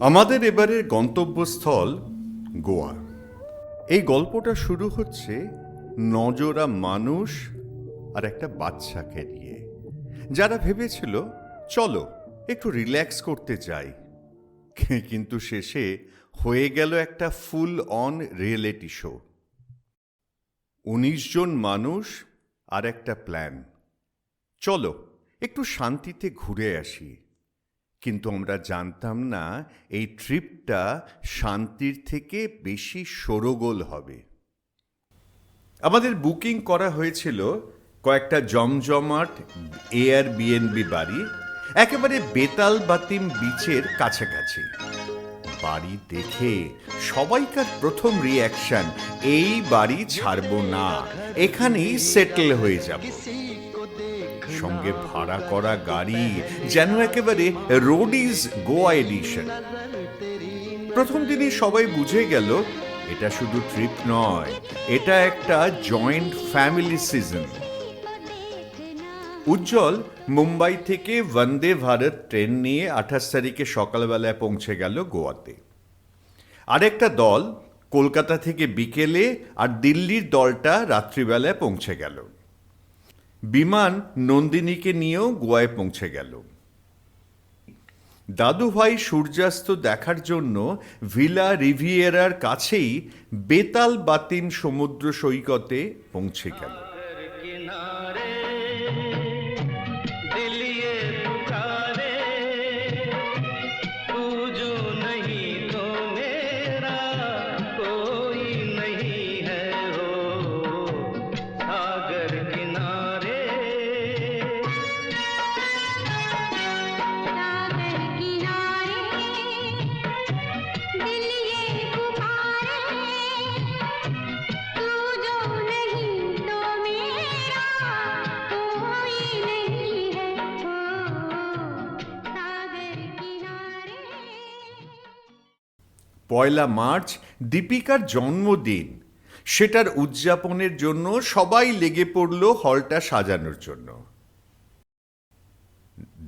আমাদের এবারের গন্তব্যস্থল গোয়া। এই গল্পটা শুরু হচ্ছে নজোড়া মানুষ আর একটা বাচ্চাকে নিয়ে, যারা ভেবেছিল চলো একটু রিল্যাক্স করতে যাই, কিন্তু শেষে হয়ে গেল একটা ফুল অন রিয়েলিটি শো। 19 জন মানুষ আর একটা প্ল্যান, চলো একটু শান্তিতে ঘুরে আসি। কিন্তু আমরা জানতাম না এই ট্রিপটা শান্তির থেকে বেশি শোরগোল হবে। আমাদের বুকিং করা হয়েছিল কয়েকটা জমজমাট এয়ারবিএনবি বাড়ি, একেবারে বেতাল বাতিম বিচের কাছাকাছি। বাড়ি দেখে সবাইকার প্রথম রিয়াকশন, এই বাড়ি ছাড়বো না, এখানেই সেটেল হয়ে যাব। সঙ্গে ভাড়া করা গাড়ি যেন একেবারে রোডিজ গোয়া এডিশন। প্রথম দিনই সবাই বুঝে গেল এটা শুধু ট্রিপ নয়, এটা একটা জয়েন্ট ফ্যামিলি সিজন। উজ্জ্বল মুম্বাই থেকে বন্দে ভারত ট্রেন নিয়ে 28 তারিখে সকালবেলায় পৌঁছে গেল গোয়াতে। আরেকটা দল কলকাতা থেকে বিকেলে, আর দিল্লির দলটা রাত্রিবেলায় পৌঁছে গেল। বিমান নন্দিনীকে নিয়েও গোয়ায় পৌঁছে গেল। দাদুভাই সূর্যাস্ত দেখার জন্য ভিলা রিভিয়েরার কাছেই বেতাল বাতিম সমুদ্র সৈকতে পৌঁছে গেল। পয়লা মার্চ দীপিকার জন্মদিন, সেটার উদযাপনের জন্য সবাই লেগে পড়ল হলটা সাজানোর জন্য।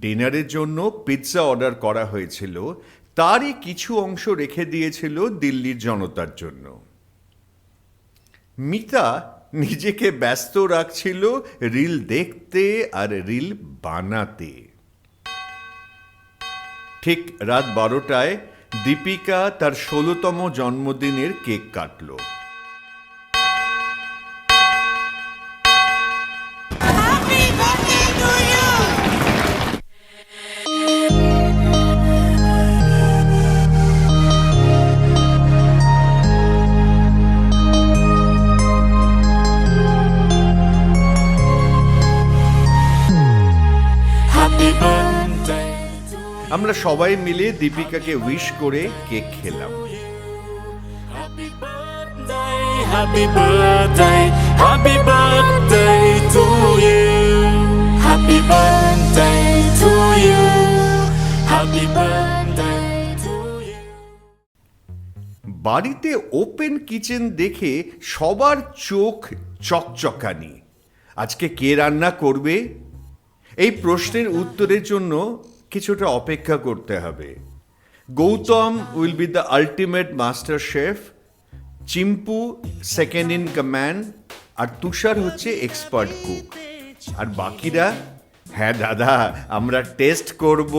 ডিনারের জন্য পিৎজা অর্ডার করা হয়েছিল, তারই কিছু অংশ রেখে দিয়েছিল দিল্লির জনতার জন্য। মিতা নিজেকে ব্যস্ত রাখছিল রিল দেখতে আর রিল বানাতে। ঠিক রাত 12টায় দীপিকা তার 16তম জন্মদিনের কেক কাটল। আমরা সবাই মিলে দীপিকাকে উইশ করে কেক খেলাম। Happy birthday, happy birthday to you. Happy birthday to you. Happy birthday to you. বাড়িতে ওপেন কিচেন দেখে সবার চোখ চকচকানি। আজকে কে রান্না করবে? এই প্রশ্নের উত্তরের জন্য কিছুটা অপেক্ষা করতে হবে। Gautam will be the ultimate master chef, Chimpu second in command, আর তুষার হচ্ছে এক্সপার্ট কুক। আর বাকিরা, হ্যাঁ দাদা আমরা টেস্ট করব।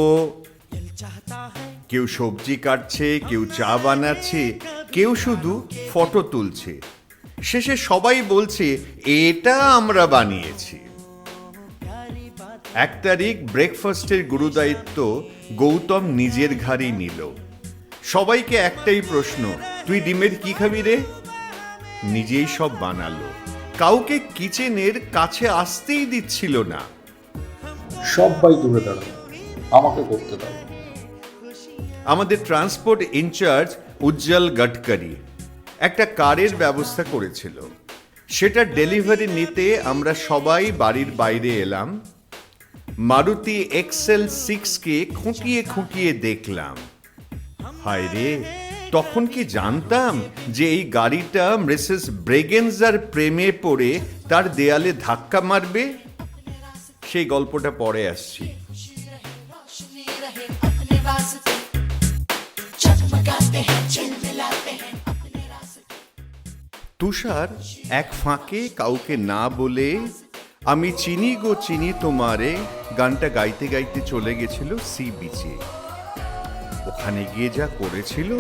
কেউ সবজি কাটছে, কেউ চা বানাচ্ছে, কেউ শুধু ফটো তুলছে। শেষে সবাই বলছে এটা আমরা বানিয়েছি। 1 তারিখ ব্রেকফাস্টের গুরুদায়িত্ব গৌতম নিজের ঘাড়েই নিল। সবাইকে একটাই প্রশ্ন, তুই ডিমের কি খাবি রে? নিজেই সব বানালো, কাউকে কিচেনের কাছে আসতেই দিচ্ছিল না। সবাই দূরে দাঁড়ানো, আমাকে করতে দাও। আমাদের ট্রান্সপোর্ট ইনচার্জ উজ্জ্বল গডকরি একটা কারের ব্যবস্থা করেছিল, সেটা ডেলিভারি নিতে আমরা সবাই বাড়ির বাইরে এলাম। মারুতি এক্সেল 6কে খুঁটিয়ে খুঁটিয়ে দেখলাম। হায় রে, তখন কি জানতাম যে এই গাড়িটা মিসেস ব্রেগেনজার প্রেমে পড়ে তার দেয়ালে ধাক্কা মারবে? সেই গল্পটা পরে আসছি। তুষার এক ফাঁকে কাউকে না বলে আমি চিনি গো চিনি তোমারে গানটা গাইতে গাইতে চলে গেছিল সি বিচে। ওখানে গিয়ে যা করেছিল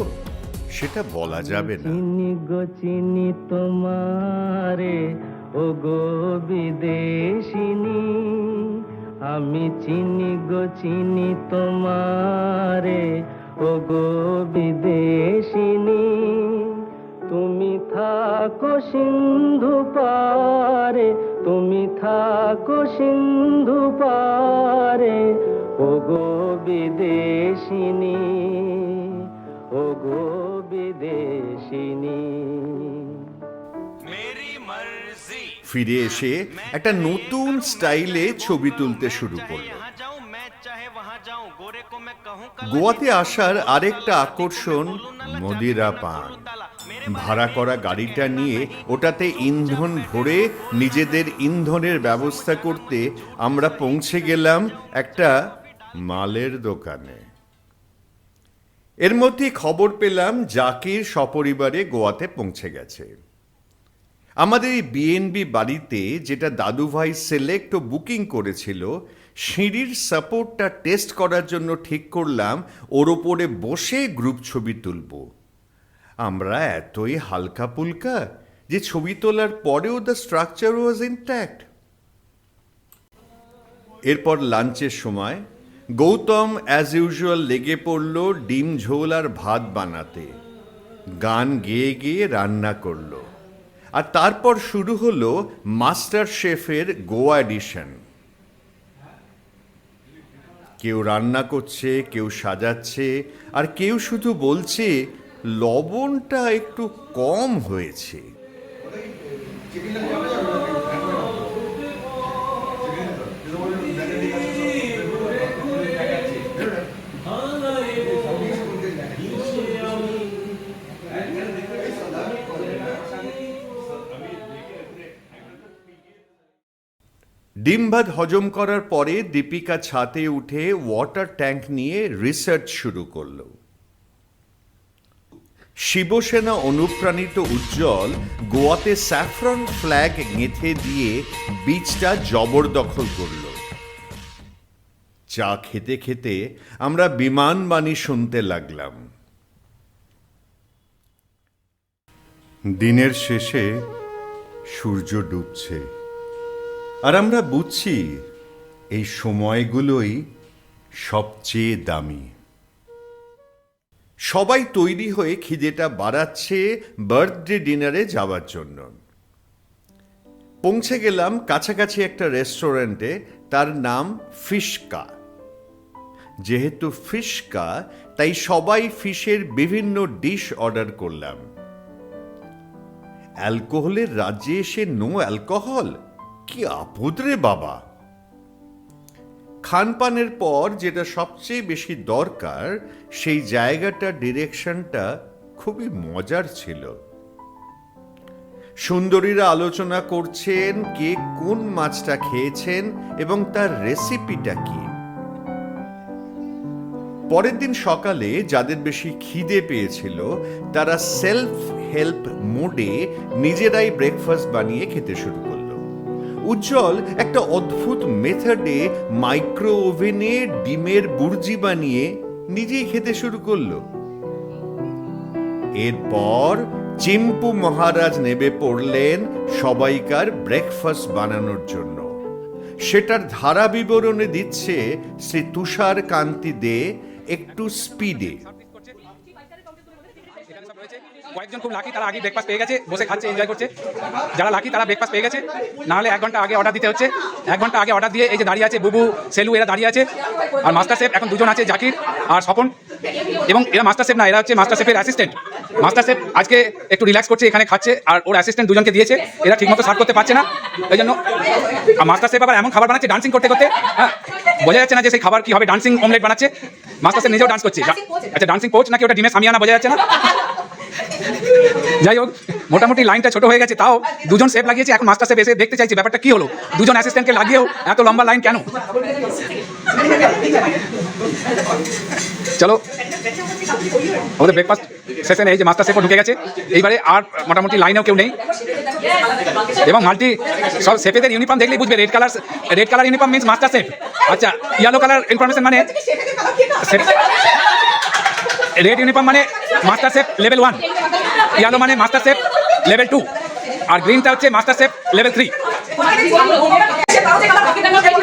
সেটা বলা যাবে না। চিনি গো চিনি তোমারে ও গো বিদেশিনী, আমি চিনি গো চিনি তোমারে ও গো বিদেশিনী। তুমি থাকো সিন্ধু পারে, তুমি থাকো সিন্ধু পারে ও গো বিদেশিনী, ও গো বিদেশিনী। ফিরে এসে একটা নতুন স্টাইলে ছবি তুলতে শুরু করলো। গোয়াতে আসার আরেকটা আকর্ষণ মদিরা পান। ভাড়া করা গাড়িটা নিয়ে ওটাতে ইন্ধন ভরে নিজেদের ইন্ধনের ব্যবস্থা করতে আমরা পৌঁছে গেলাম একটা মালের দোকানে। এর মধ্যে খবর পেলাম জাকির সপরিবারে গোয়াতে পৌঁছে গেছে। আমাদের এই বিএনবি বাড়িতে যেটা দাদুভাই সিলেক্ট ও বুকিং করেছিল, সিঁড়ির সাপোর্টটা টেস্ট করার জন্য ঠিক করলাম ওর ওপরে বসে গ্রুপ ছবি তুলব। আমরা এতই হালকা পুলকা যে ছবি তোলার পরেও দ্য স্ট্রাকচার ওয়াজ ইনট্যাক্ট। এরপর লাঞ্চের সময় গৌতম অ্যাজ ইউজুয়াল লেগে পড়ল ডিম ঝোল আর ভাত বানাতে। গান গেয়ে গেয়ে রান্না করলো। আর তারপর শুরু হলো মাস্টার শেফের গোয়া এডিশন। কেউ রান্না করছে, কেউ সাজাচ্ছে, আর কেউ শুধু বলছে লবণটা একটু কম হয়েছে। ডিম ভাত হজম করার পরে দীপিকা ছাদে উঠে ওয়াটার ট্যাঙ্ক নিয়ে রিসার্চ শুরু করল। শিবসেনা অনুপ্রাণিত উজ্জ্বল গোয়াতে স্যাফরন ফ্ল্যাগ গেঁথে দিয়ে বিচটা জবরদখল করল। চা খেতে খেতে আমরা বিমানবাণী শুনতে লাগলাম। দিনের শেষে সূর্য ডুবছে, আর আমরা বুঝছি এই সময়গুলোই সবচেয়ে দামি। সবাই তৈরি হয়ে খিদেটা বাড়াচ্ছে বার্থডে ডিনারে যাওয়ার জন্য। পৌঁছে গেলাম কাছাকাছি একটা রেস্টুরেন্টে, তার নাম ফিশকা। যেহেতু ফিশকা, তাই সবাই ফিশের বিভিন্ন ডিশ অর্ডার করলাম। অ্যালকোহলের রাজ্যে এসে নো অ্যালকোহল, কি আপদ রে বাবা। খানপানের পর যেটা সবচেয়ে বেশি দরকার, সেই জায়গাটা ডিরেকশনটা খুবই মজার ছিল। সুন্দরীরা আলোচনা করছেন কে কোন মাছটা খেয়েছেন এবং তার রেসিপিটা কি। পরের দিন সকালে যাদের বেশি খিদে পেয়েছিল তারা সেলফ হেল্প মোডে নিজেরাই ব্রেকফাস্ট বানিয়ে খেতে শুরু করল। উজ্জ্বল একটা অদ্ভুত মেথডে মাইক্রো ওভেনে ডিমের বুর্জি বানিয়ে নিজেই খেতে শুরু করলো। এরপর চিম্পু মহারাজ নেমে পড়লেন সবাইকার ব্রেকফাস্ট বানানোর জন্য। সেটার ধারা বিবরণে দিচ্ছে শ্রী তুষার কান্তি দে একটু স্পিডে। কয়েকজন খুব লাকি, তারা আগে ব্রেকফাস্ট পেয়ে গেছে, বসে খাচ্ছে, এনজয় করছে। যারা লাকি তারা ব্রেকফাস্ট পেয়ে গেছে, নাহলে 1 ঘন্টা আগে অর্ডার দিতে হচ্ছে। 1 ঘন্টা আগে অর্ডার দিয়ে এই যে দাঁড়িয়ে আছে বুবু, সেলু, এরা দাঁড়িয়ে আছে। আর মাস্টার শেফ এখন 2 জন আছে, জাকির আর স্বপন। এবং এরা মাস্টার শেফ না, এরা হচ্ছে মাস্টার শেফের অ্যাসিস্ট্যান্ট। মাস্টার শেফ আজকে একটু রিল্যাক্স করছে, এখানে খাচ্ছে, আর ওর অ্যাসিস্ট্যান্ট 2 জনকে দিয়েছে। এরা ঠিকমতো সার্ভ করতে পারছে না, এই জন্য মাস্টার শেফ আবার এমন খাবার বানাচ্ছে ডান্সিং করতে করতে। হ্যাঁ, বোঝা যাচ্ছে না যে সেই খাবার কি হবে। ডান্সিং অমলেট বানাচ্ছে, মাস্টার শেফ নিজেও ডান্স করছে। আচ্ছা, ডান্সিং কোচ নাকি ওটা ডিমের সামিয়ানা বোঝা যাচ্ছে না। যাই হোক, মোটামুটি লাইনটা ছোট হয়ে গেছে, তাও 2 জন শেফ লাগিয়েছে। এখন মাস্টার শেফ এসে দেখতে চাইছে ব্যাপারটা কি হলো, 2 জন অ্যাসিস্ট্যান্টকে লাগিয়েও এত লম্বা লাইন কেন। চলো আমাদের ব্রেকফাস্ট সেশনে এই যে মাস্টার শেফও ঢুকে গেছে, এইবারে আর মোটামুটি লাইনেও কেউ নেই এবং মাল্টি সব শেফেদের ইউনিফর্ম দেখলেই বুঝবে red colour uniform means master chef. আচ্ছা ইয়েলো কালার ইনফরমেশন মানে রেড ইউনিফর্ম মানে মাস্টার শেফ লেভেল 1, ইয়েলো মানে মাস্টার শেফ লেভেল 2, আর গ্রিনটা হচ্ছে মাস্টার শেফ লেভেল 3।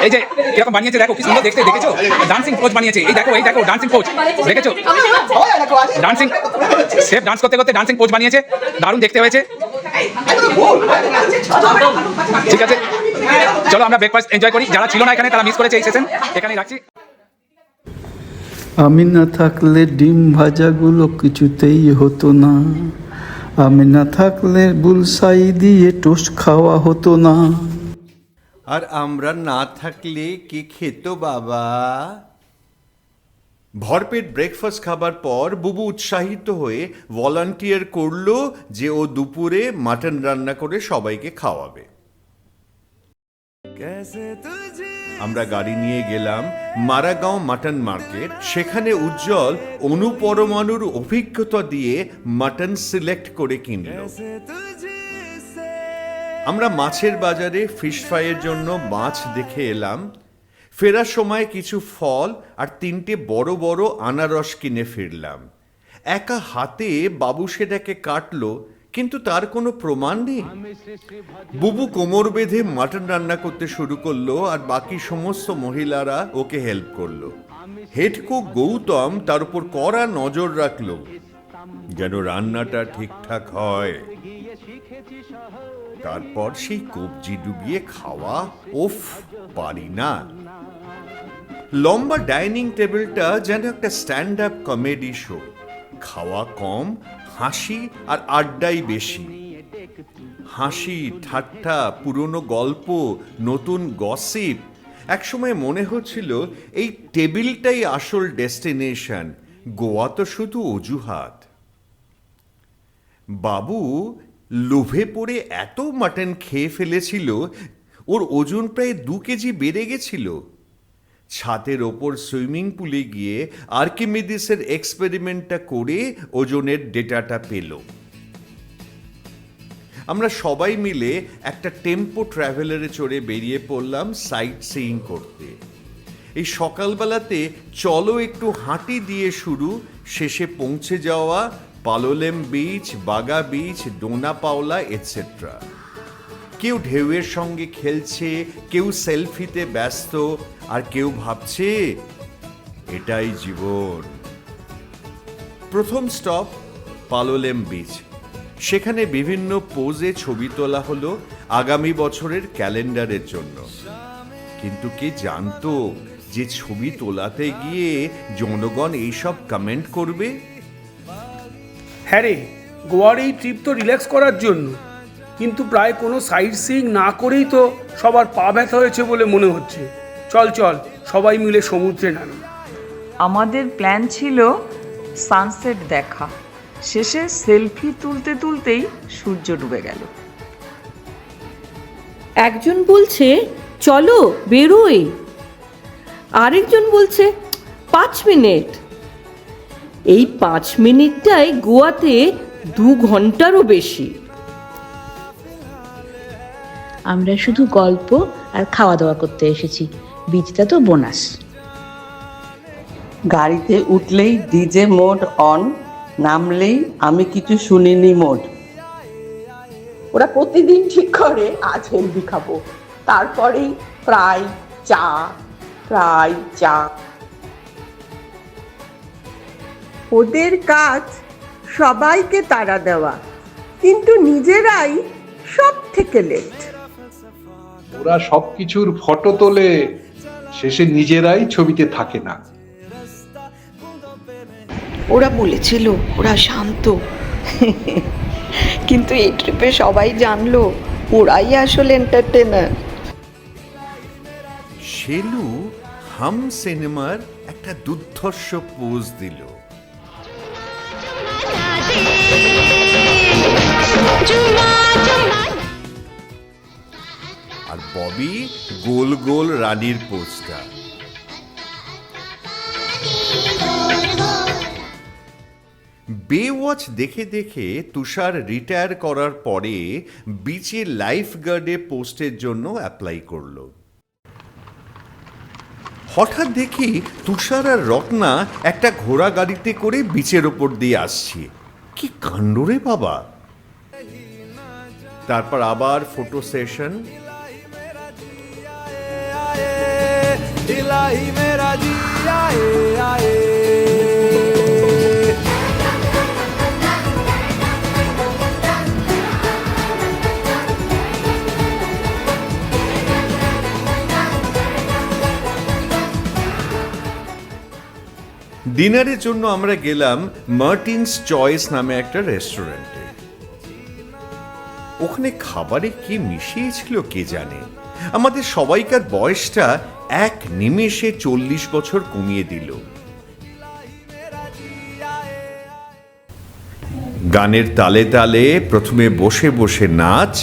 এই যে কিরকম বানিয়েছে দেখো, কি সুন্দর দেখতে, দেখেছো? ডান্সিং কোচ বানিয়েছে, এই দেখো ডান্সিং কোচ, দেখেছো? ডান্সিং শেফ ডান্স করতে করতে ডান্সিং কোচ বানিয়েছে, দারুণ দেখতে হয়েছে। ঠিক আছে চলো আমরা ব্রেকফাস্ট এনজয় করি, যারা ছিল না এখানে তারা মিস করেছে এই সেশন, এখানেই রাখছি। আমি না থাকলে ডিম ভাজাগুলো কিছুতেই হতো না, আমি না থাকলে বুলসাই দিয়ে টোস্ট খাওয়া হতো না। আর আমরা না থাকলে কে খেত বাবা? ভরপেট ব্রেকফাস্ট খাবার পর বুবু উৎসাহিত হয়ে ভলান্টিয়ার করলো যে ও দুপুরে মাটন রান্না করে সবাইকে খাওয়াবে। আমরা গাড়ি নিয়ে গেলাম মারাগাঁও মাটন মার্কেট। সেখানে উজ্জ্বল অনুপরমাণুর অভিজ্ঞতা দিয়ে মাটন সিলেক্ট করে কিনল। আমরা মাছের বাজারে ফিশ ফ্রাইয়ের জন্য মাছ দেখে এলাম। ফেরার সময় কিছু ফল আর 3টে বড় বড় আনারস কিনে ফিরলাম। একা হাতে বাবু সেটাকে কাটলো, কিন্তু তার কোনো প্রমাণ নেই। বুবু কোমর বেঁধে মাটন রান্না করতে শুরু করলো আর বাকি সমস্ত মহিলারা ওকে হেল্প করলো। হেড কুক গৌতম তার উপর কড়া নজর রাখলো যেন রান্নাটা ঠিকঠাক হয়। তারপর সেই কবজি ডুবিয়ে খাওয়া, ওফ পারি না। লম্বা ডাইনিং টেবিলটা যেন একটা স্ট্যান্ড আপ কমেডি শো। খাওয়া কম, হাসি আর আড্ডাই বেশি। হাসি, ঠাট্টা, পুরনো গল্প, নতুন গসিপ। একসময় মনে হচ্ছিল এই টেবিলটাই আসল ডেস্টিনেশন, গোয়া তো শুধু অজুহাত। বাবু লোভে পড়ে এত মাটন খেয়ে ফেলেছিল ওর ওজন প্রায় 2 কেজি বেড়ে গেছিল। ছাদের ওপর সুইমিং পুলে গিয়ে আর্কিমিডিসের এক্সপেরিমেন্টটা করে ওজনের ডেটাটা পেল। আমরা সবাই মিলে একটা টেম্পো ট্রাভেলারে চড়ে বেরিয়ে পড়লাম সাইট সিইং করতে। এই সকালবেলাতে চলো একটু হাঁটি দিয়ে শুরু, শেষে পৌঁছে যাওয়া পালোলেম বিচ, বাগা বিচ, ডোনা পাওলা এটসেট্রা। কেউ ঢেউয়ের সঙ্গে খেলছে, কেউ সেলফিতে ব্যস্ত, আর কেউ ভাবছে এটাই জীবন। প্রথম স্টপ পালোলেম বিচ। সেখানে বিভিন্ন পোজে ছবি তোলা হলো আগামী বছরের ক্যালেন্ডারের জন্য। কিন্তু কে জানতো যে ছবি তোলাতে গিয়ে জনগণ এইসব কমেন্ট করবে? হ্যাঁ রে, গোয়ার এই ট্রিপ তো রিল্যাক্স করার জন্য, কিন্তু প্রায় কোনো সাইট সিইং না করেই তো সবার পা ব্যথা হয়েছে বলে মনে হচ্ছে। চল সবাই মিলে সমুদ্রে নামি। আমাদের প্ল্যান ছিল সানসেট দেখা, শেষে সেলফি তুলতে তুলতেই সূর্য ডুবে গেল। একজন বলছে চলো বেরোই, আরেকজন বলছে 5 মিনিট। এই 5 মিনিটটাই গোয়াতে 2 ঘন্টারও বেশি। আমরা শুধু গল্প আর খাওয়া দাওয়া করতে এসেছি, বিচটা তো বোনাস। গাড়িতে উঠলেই ডিজে মোড অন, নামলেই আমি কিছু শুনিনি মোড। ওরা প্রতিদিন ঠিক করে আজ হেলদি খাবো, তারপরেই ফ্রাই চা। ওদের কাজ সবাইকে তাড়া দেওয়া, কিন্তু নিজেরাই সব থেকে লেট। ওরা সবকিছুর ফটো তোলে, শেষে নিজেরাই ছবিতে থাকে না। ওরা বলেছিল ওরা শান্ত, কিন্তু এই ট্রিপে সবাই জানলো ওরাই আসলে এন্টারটেনার। শেলু হাম সিনেমার একটা দুর্ধর্ষ পোজ দিল। আর ববি গোল গোল রানীর পোজটা। বেওয়াচ দেখে দেখে তুষার রিটায়ার করার পরে বিচে লাইফ গার্ডে পোস্টের জন্য অ্যাপ্লাই করলো। হঠাৎ দেখি তুষার আর রত্না একটা ঘোড়া গাড়িতে করে বিচের ওপর দিয়ে আসছে। কি কাণ্ড রে বাবা! তারপর আবার ফটো সেশন। ডিনারের জন্য আমরা গেলাম মার্টিনস চয়েস নামে একটা রেস্টুরেন্টে। ওখানে খাবারে কি মিশিয়েছিল কে জানে, আমাদের সবাইকার বয়সটা এক নিমেষে 40 বছর কমিয়ে দিল। গানের তালে তালে প্রথমে বসে বসে নাচ,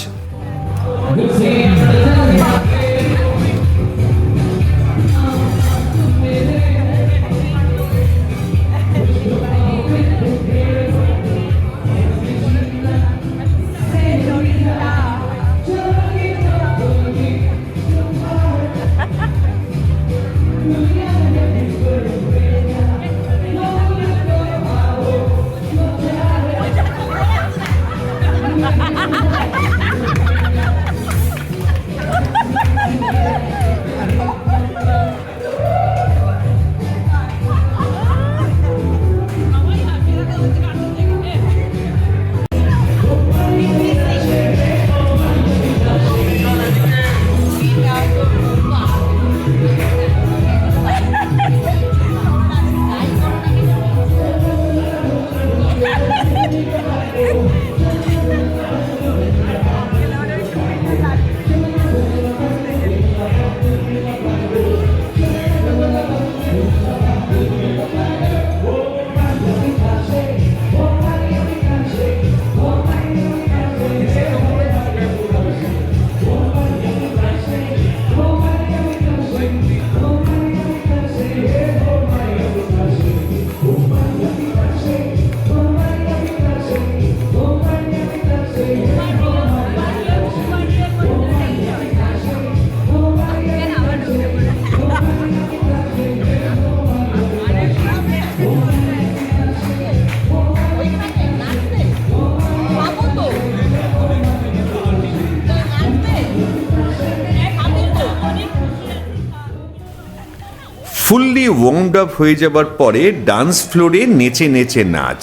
ফুললি ওয়ার্মড আপ হয়ে যাবার পরে ডান্স ফ্লোরে নেচে নেচে নাচ।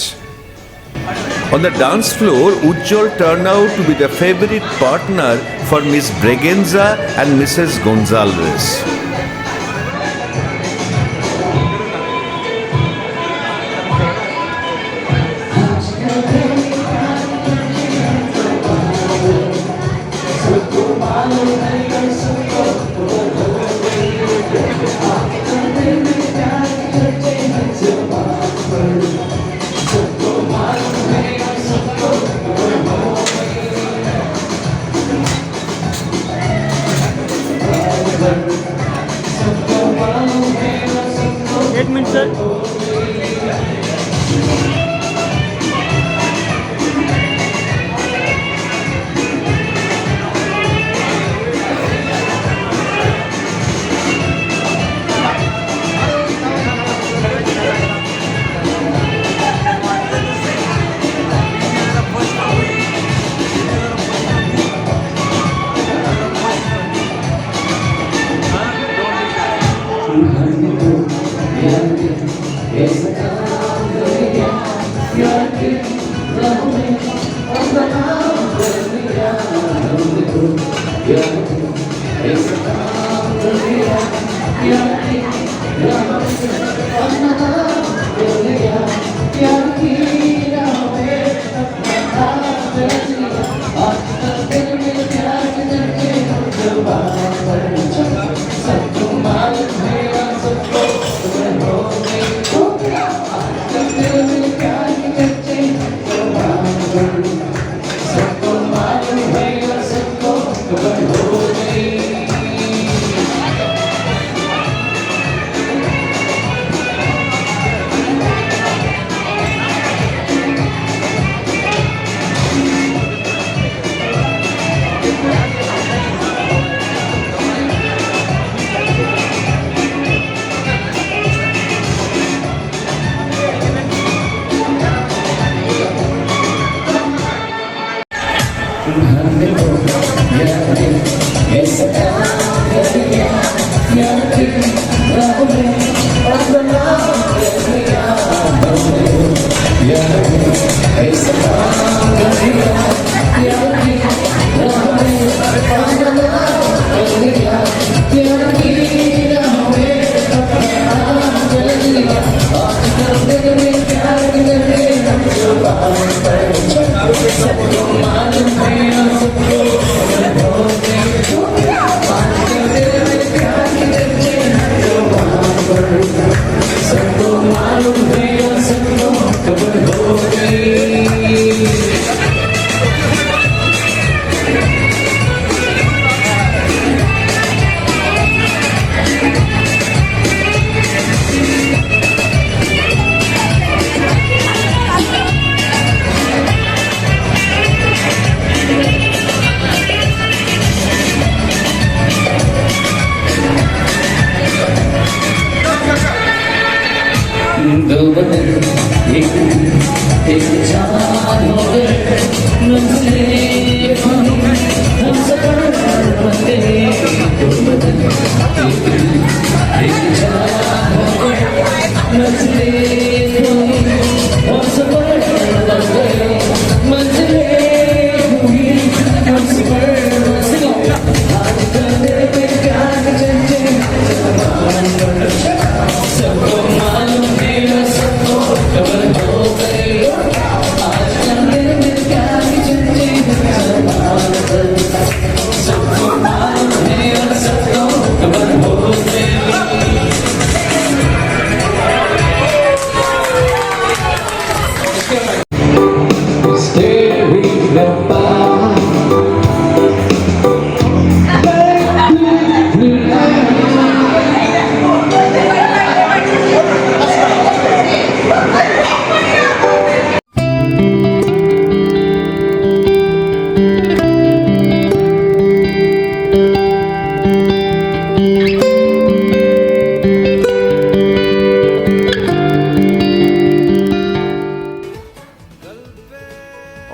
On the dance floor, Ujjwal turned out to be the favorite partner for Miss Bregenza and Mrs. Gonzalez. सबको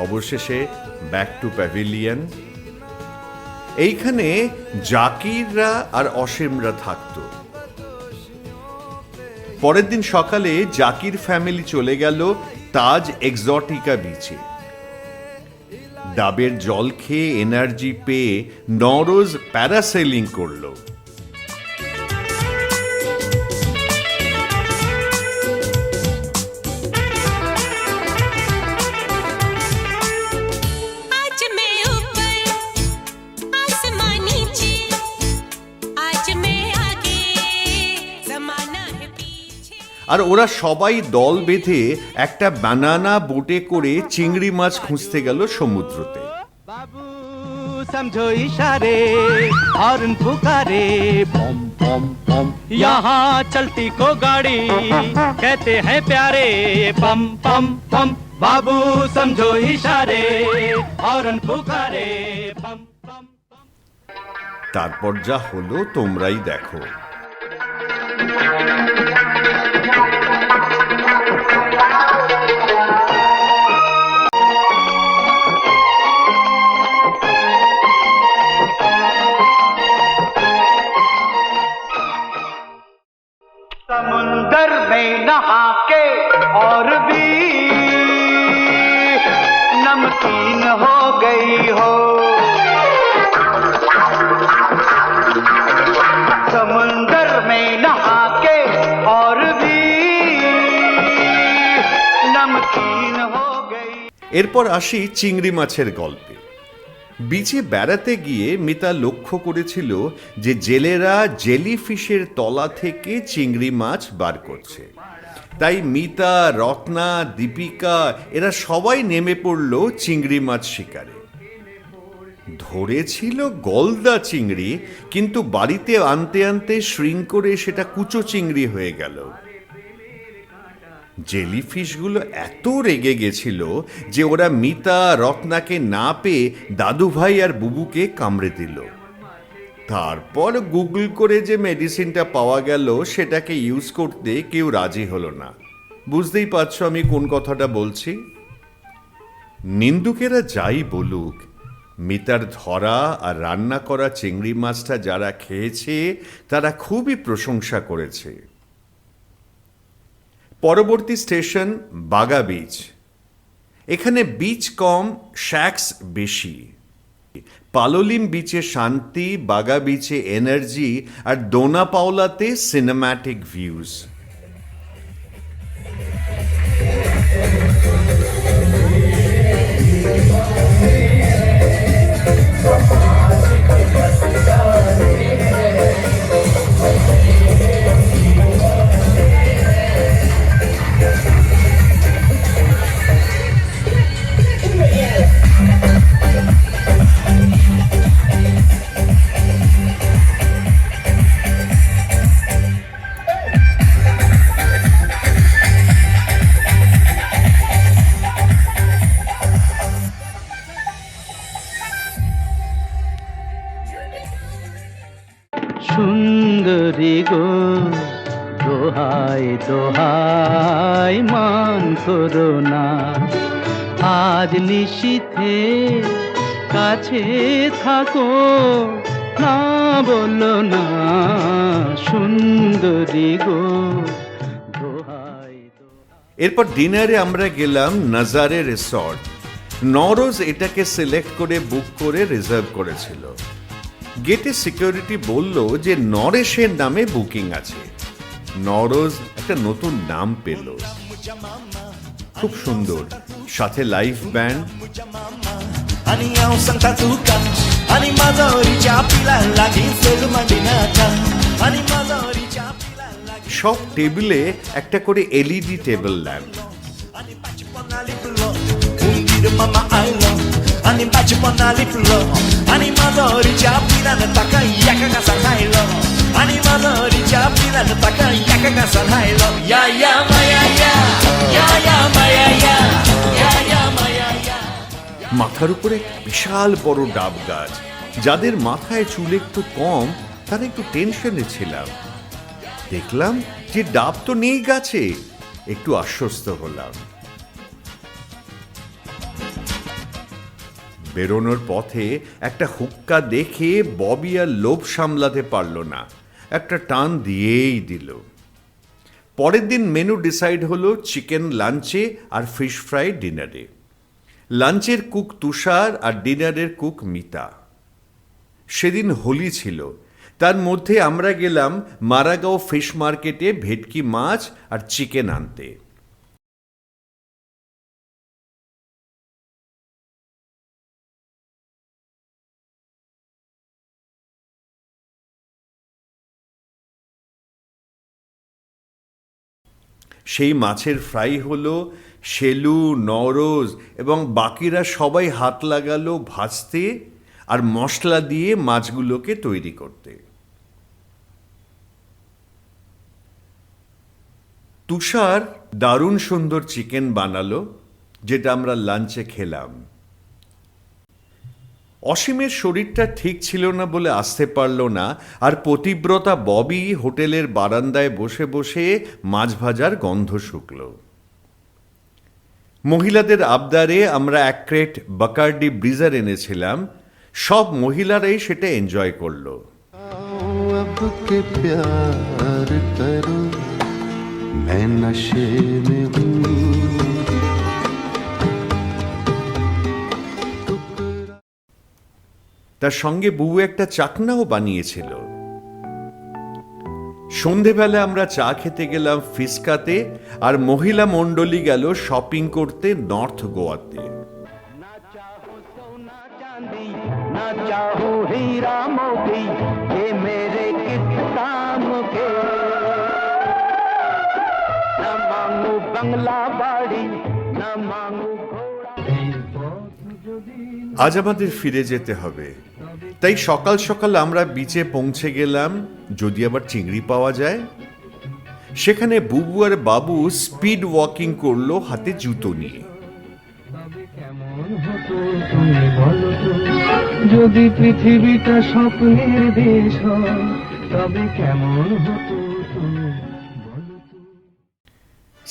অবশেষে ব্যাক টু প্যাভিলিয়ন। এইখানে জাকিররা আর অসীমরা থাকতো। পরের দিন সকালে জাকির ফ্যামিলি চলে গেল তাজ এক্সোটিকা বিচে। ডাবের জল খেয়ে এনার্জি পেয়ে নরোজ প্যারাসেলিং করলো। আর ওরা সবাই দল বেঁধে একটা বানানা বোটে করে চিংড়ি মাছ খুঁজতে গেল সমুদ্রতে। বাবু समझो इशारे हॉर्न पुकारे पम पम पम यहाँ चलती को गाड़ी कहते हैं प्यारे पम पम पम बाबू समझो इशारे हॉर्न पुकारे पम पम। তারপর যা হলো তোমরাই দেখো। समुंदर में नहा के और भी नमकीन हो गई हो। समुंदर में नहा के और भी नमकीन हो गई। এরপর আসি চিংড়ি মাছের গল্পে। বিচে বেড়াতে গিয়ে মিতা লক্ষ্য করেছিল যে জেলেরা জেলিফিশের তলা থেকে চিংড়ি মাছ বার করছে। তাই মিতা, রত্না, দীপিকা এরা সবাই নেমে পড়ল চিংড়ি মাছ শিকারে। ধরেছিল গলদা চিংড়ি, কিন্তু বাড়িতে আনতে আনতে শ্রিঙ্ক করে সেটা কুচো চিংড়ি হয়ে গেল। জেলিফিশগুলো এত রেগে গেছিল যে ওরা মিতা, রত্নাকে না পেয়ে দাদুভাই আর বুবুকে কামড়ে দিল। তারপর গুগল করে যে মেডিসিনটা পাওয়া গেল সেটাকে ইউজ করতে কেউ রাজি হলো না। বুঝতেই পারছো আমি কোন কথাটা বলছি। নিন্দুকেরা যাই বলুক, মিতার ধরা আর রান্না করা চিংড়ি মাছটা যারা খেয়েছে তারা খুবই প্রশংসা করেছে। পরবর্তী স্টেশন বাগা বিচ। এখানে বিচ কম, শ্যাক্স বেশি। পালোলিম বিচে শান্তি, বাগা বিচে এনার্জি, আর দোনা পাওলাতে সিনেম্যাটিক ভিউজ। সুন্দরী গো দোহাই দোহাই মান করো না, আজ নিশীথে কাছে থাকো, না বলো না সুন্দরী গো দোহাই। এরপর ডিনারে আমরা গেলাম নাজারে রিসর্ট। নরোজ এটাকে সিলেক্ট করে বুক করে রিজার্ভ করেছিল। গেটে সিকিউরিটি বলল যে নরেশের নামে বুকিং আছে। নরোজ একটা নতুন নাম পেল, খুব সুন্দর, সাথে লাইভ ব্যান্ড। সব টেবিলে একটা করে এলইডি টেবিল ল্যাম্প। মাথার উপরে বিশাল বড় ডাব গাছ। যাদের মাথায় চুল একটু কম তারা একটু টেনশনে ছিলাম। দেখলাম যে ডাব তো নেই গাছে, একটু আশ্বস্ত হলাম। বেরোনোর পথে একটা হুক্কা দেখে ববি আর লোভ সামলাতে পারল না, একটা টান দিয়েই দিল। পরের দিন মেনু ডিসাইড হলো চিকেন লাঞ্চে আর ফিশ ফ্রাই ডিনারে। লাঞ্চের কুক তুষার আর ডিনারের কুক মিতা। সেদিন হোলি ছিল, তার মধ্যে আমরা গেলাম মারাগাঁও ফিশ মার্কেটে ভেটকি মাছ আর চিকেন আনতে। সেই মাছের ফ্রাই হলো। শেলু, নরোজ এবং বাকিরা সবাই হাত লাগালো ভাজতে আর মশলা দিয়ে মাছগুলোকে তৈরি করতে। তুষার দারুণ সুন্দর চিকেন বানালো, যেটা আমরা লাঞ্চে খেলাম। অসীমের শরীরটা ঠিক ছিল না বলে আসতে পারল না, আর পতিব্রতা ববি হোটেলের বারান্দায় বসে বসে মাছ ভাজার গন্ধ শুকল। মহিলাদের আবদারে আমরা এক ক্রেট বাকার্ডি ব্রিজার এনেছিলাম। সব মহিলারাই সেটা এনজয় করলো। তার সঙ্গে বউ একটা চাকনাও বানিয়েছিল। সন্ধেবেলা আমরা চা খেতে গেলাম ফিসকাতে, আর মহিলা মণ্ডলী গেল শপিং করতে নর্থ গোয়াতে। আজ আমাদের ফিরে যেতে হবে, তাই সকাল সকাল আমরা বিচে পৌঁছে গেলাম, যদি আবার চিংড়ি পাওয়া যায়। সেখানে বুবু আর বাবু স্পিড ওয়াকিং করলো হাতে জুতো নিয়ে। যদি পৃথিবীটা স্বপ্নের দেশ হয় তবে কেমন হতো।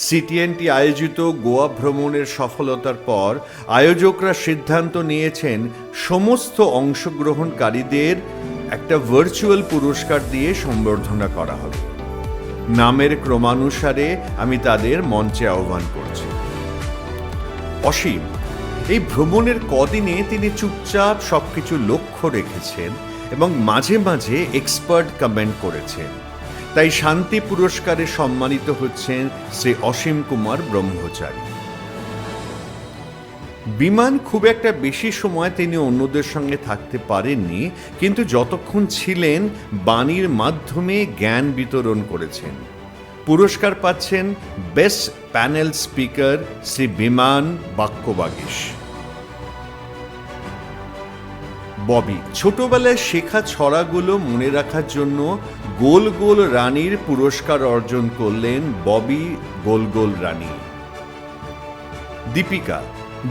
সিটিএনটি আয়োজিত গোয়া ভ্রমণের সফলতার পর আয়োজকরা সিদ্ধান্ত নিয়েছেন সমস্ত অংশগ্রহণকারীদের একটা ভার্চুয়াল পুরস্কার দিয়ে সম্বর্ধনা করা হবে। নামের ক্রমানুসারে আমি তাদের মঞ্চে আহ্বান করছি। অসীম, এই ভ্রমণের কদিনে তিনি চুপচাপ সবকিছু লক্ষ্য রেখেছেন এবং মাঝে মাঝে এক্সপার্ট কমেন্ট করেছেন। তাই শান্তি পুরস্কারে সম্মানিত হচ্ছেন শ্রী অসীম কুমার ব্রহ্মচারী। বিমান খুব একটা বেশি সময় তিনি অন্যদের সঙ্গে থাকতে পারেননি, কিন্তু যতক্ষণ ছিলেন বাণীর মাধ্যমে জ্ঞান বিতরণ করেছেন। পুরস্কার পাচ্ছেন বেস্ট প্যানেল স্পিকার শ্রী বিমান বাক্যবাগীশ। ববি, ছোটবেলায় শেখা ছড়াগুলো মনে রাখার জন্য গোল গোল রানীর পুরস্কার অর্জন করলেন ববি গোল গোল রানী। দীপিকা,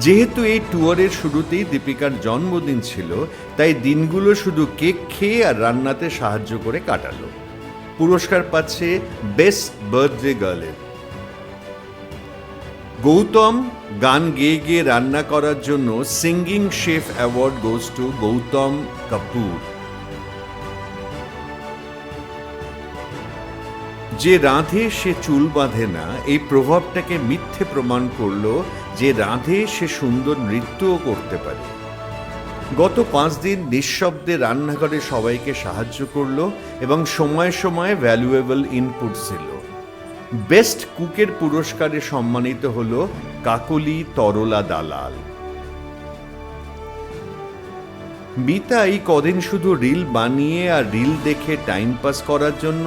যেহেতু এই ট্যুরের শুরুতেই দীপিকার জন্মদিন ছিল, তাই দিনগুলো শুধু কেক খেয়ে আর রান্নাতে সাহায্য করে কাটালো। পুরস্কার পাচ্ছে বেস্ট বার্থডে গার্লের। গৌতম, গান গেয়ে গেয়ে রান্না করার জন্য singing chef award goes to Gautam Kapoor. যে রাঁধে সে চুল বাঁধে না, এই প্রভাবটাকে মিথ্যে প্রমাণ করলো যে রাঁধে সে সুন্দর নৃত্যও করতে পারে। গত 5 দিন নিঃশব্দে রান্নাঘরে সবাইকে সাহায্য করলো এবং সময়ে সময়ে ভ্যালুয়েবল ইনপুট ছিল। বেস্ট কুকের পুরস্কারে সম্মানিত হল কাকলি তরলা দালাল। মিতা এই কদিন শুধু রিল বানিয়ে আর রিল দেখে টাইম পাস করার জন্য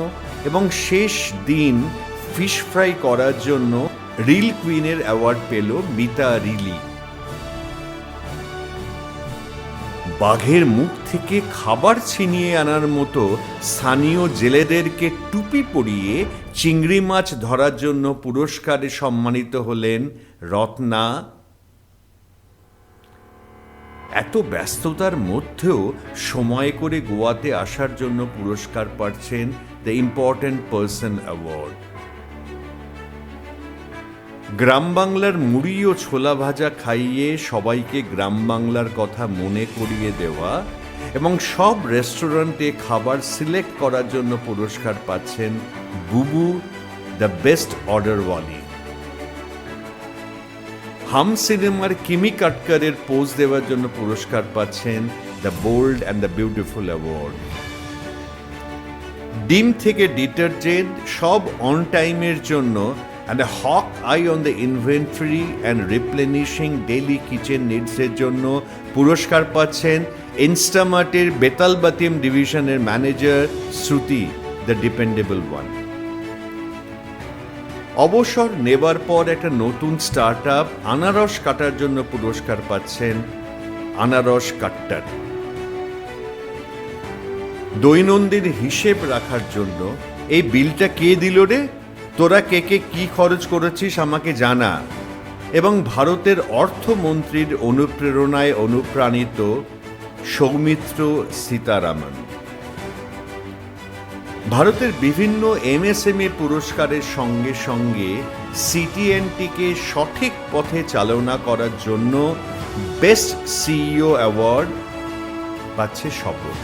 এবং শেষ দিন ফিশ ফ্রাই করার জন্য রিল কুইনের অ্যাওয়ার্ড পেল মিতা রিলি। বাঘের মুখ থেকে খাবার ছিনিয়ে আনার মতো স্থানীয় জেলেদেরকে টুপি পরিয়ে চিংড়ি মাছ ধরার জন্য পুরস্কারে সম্মানিত হলেন রত্না। এত ব্যস্ততার মধ্যেও সময় করে গোয়াতে আসার জন্য পুরস্কার পাচ্ছেন দ্য ইম্পর্ট্যান্ট পার্সন অ্যাওয়ার্ড। গ্রাম বাংলার মুড়ি ও ছোলা ভাজা খাইয়ে সবাইকে গ্রাম বাংলার কথা মনে করিয়ে দেওয়া এবং সব রেস্টুরেন্টে খাবার সিলেক্ট করার জন্য পুরস্কার পাচ্ছেন বুবু, দ্য বেস্ট অর্ডারওয়ালি। হাম সিনেমার কিমি কাটকারের পোজ দেওয়ার জন্য পুরস্কার পাচ্ছেন the bold and the beautiful award. ডিম থেকে ডিটারজেন্ট সব অন টাইমের জন্য and a hawk eye on the inventory and replenishing daily kitchen needs এর জন্য পুরস্কার পাচ্ছেন ইনস্টামার্টের বেতালবাতিম ডিভিশনের manager Shruti, the dependable one. অবসর নেবার পর একটা নতুন স্টার্টআপ আনারস কাটার জন্য পুরস্কার পাচ্ছেন আনারস কাট্টার। দৈনন্দিন হিসেব রাখার জন্য এই বিলটা কে দিল রে, তোরা কে কে কি খরচ করেছিস আমাকে জানা। এবং ভারতের অর্থমন্ত্রীর অনুপ্রেরণায় অনুপ্রাণিত সৌমিত্র সীতারামন। ভারতের বিভিন্ন এমএসএমই পুরস্কারের সঙ্গে সঙ্গে সিটিএনটিকে সঠিক পথে চালনা করার জন্য বেস্ট সিইও অ্যাওয়ার্ড পাচ্ছে স্বপন।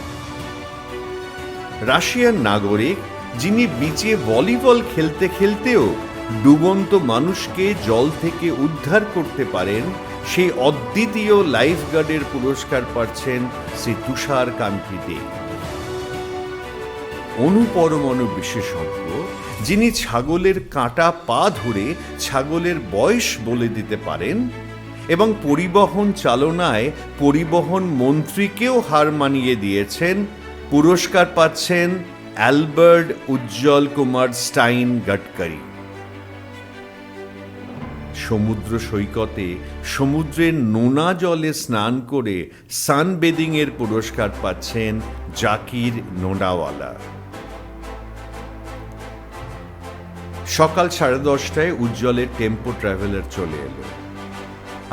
রাশিয়ার নাগরিক যিনি বিচে ভলিবল খেলতে খেলতেও ডুবন্ত মানুষকে জল থেকে উদ্ধার করতে পারেন, সেই অদ্বিতীয় লাইফগার্ডের পুরস্কার পাচ্ছেন শ্রী তুষার কান্তি দে। অনুপরমাণু বিশেষজ্ঞ যিনি ছাগলের কাটা পা ধরে ছাগলের বয়স বলে দিতে পারেন এবং পরিবহন চালনায় পরিবহন মন্ত্রীকেও হার মানিয়ে দিয়েছেন, পুরস্কার পাচ্ছেন অ্যালবার্ট উজ্জ্বল কুমার স্টাইন গডকারি। সমুদ্র সৈকতে সমুদ্রের নোনা জলে স্নান করে সানবেদিং এর পুরস্কার পাচ্ছেন জাকির নোনাওয়ালা। সকাল 10:30টায় উজ্জ্বলের টেম্পো ট্রাভেলার চলে এলো।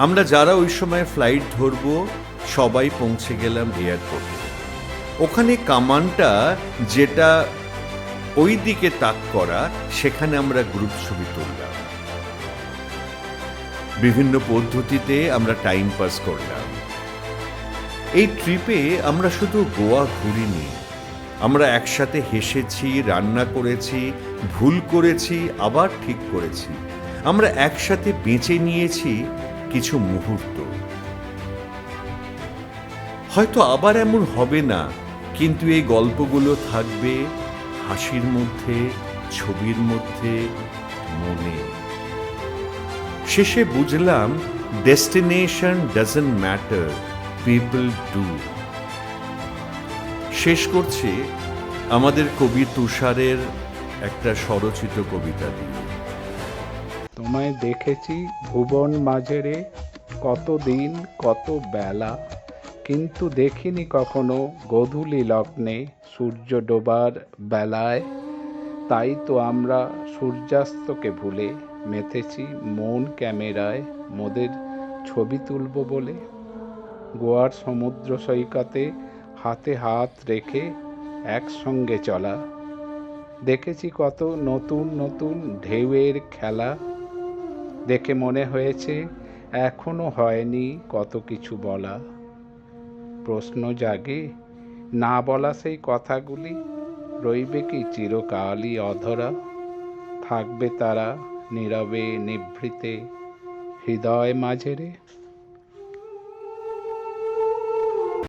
আমরা যারা ওই সময় ফ্লাইট ধরব সবাই পৌঁছে গেলাম এয়ারপোর্টে। ওখানে কামানটা যেটা ওই দিকে তাক করা, সেখানে আমরা গ্রুপ ছবি তুললাম। বিভিন্ন পদ্ধতিতে আমরা টাইম পাস করলাম। এই ট্রিপে আমরা শুধু গোয়া ঘুরিনি, আমরা একসাথে হেসেছি, রান্না করেছি, ভুল করেছি, আবার ঠিক করেছি। আমরা একসাথে বেঁচে নিয়েছি কিছু মুহূর্ত। হয়তো আবার এমন হবে না, কিন্তু এই গল্পগুলো থাকবে হাসির মধ্যে, ছবির মধ্যে, মনে। শেষে বুঝলাম destination doesn't matter, people do. শেষ করছি আমাদের কবি তুষারের একটা স্বরচিত কবিতা দিয়ে। তোমায় দেখেছি ভুবন মাঝেরে, কতদিন কত বেলা, কিন্তু দেখিনি কখনো গোধূলি লগ্নে সূর্য ডোবার বেলায়। তাই তো আমরা সূর্যাস্তকে ভুলে মেতেছি মন ক্যামেরায় মোদের ছবি তুলব বলে। গোয়ার সমুদ্র সৈকতে হাতে হাত রেখে একসঙ্গে চলা, দেখেছি কত নতুন নতুন ঢেউয়ের খেলা। দেখে মনে হয়েছে এখনো হয়নি কত কিছু বলা। প্রশ্ন জাগে, না বলা সেই কথাগুলি রইবে কি চিরকালই অধরা? থাকবে তারা নীরবে নিভৃতে হৃদয় মাঝেরে।